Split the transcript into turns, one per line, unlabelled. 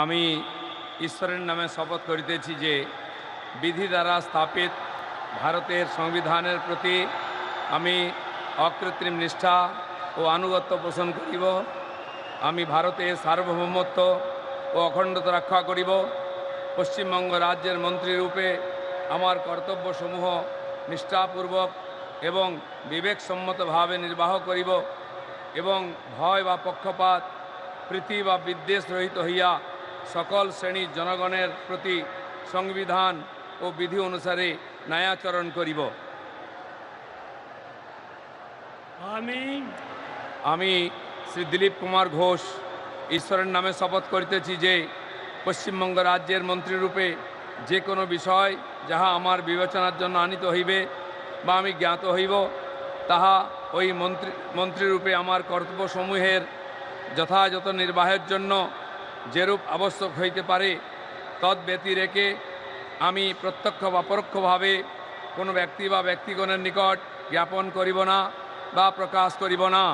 আমি ঈশ্বরের নামে শপথ করিতেছি যে বিধি দ্বারা স্থাপিত ভারতের সংবিধানের প্রতি আমি অকৃত্রিম নিষ্ঠা ও আনুগত্য পোষণ করিব। আমি ভারতের সার্বভৌমত্ব ও অখণ্ডতা রক্ষা করিব। পশ্চিমবঙ্গ রাজ্যের মন্ত্রীরূপে আমার কর্তব্যসমূহ নিষ্ঠাপূর্বক এবং বিবেকসম্মতভাবে নির্বাহ করিব এবং ভয় বা পক্ষপাত প্রীতি বা বিদ্বেষ রহিত হইয়া সকল শ্রেণীর জনগণের প্রতি সংবিধান ও বিধি অনুসারে ন্যায়াচরণ করিব। আমি শ্রী দিলীপ কুমার ঘোষ ঈশ্বরের নামে শপথ করিতেছি যে পশ্চিমবঙ্গ রাজ্যের মন্ত্রীরূপে যে কোনো বিষয় যাহা আমার বিবেচনার জন্য আনিত হইবে বা আমি জ্ঞাত হইব, তাহা ওই মন্ত্রীরূপে আমার কর্তব্যসমূহের যথাযথ নির্বাহের জন্য যেরূপ আবশ্যক হইতে পারে তদ্ব্যতিরেকে আমি প্রত্যক্ষ বা পরোক্ষভাবে কোনো ব্যক্তি বা ব্যক্তিগণের নিকট জ্ঞাপন করিব না বা প্রকাশ করিব না।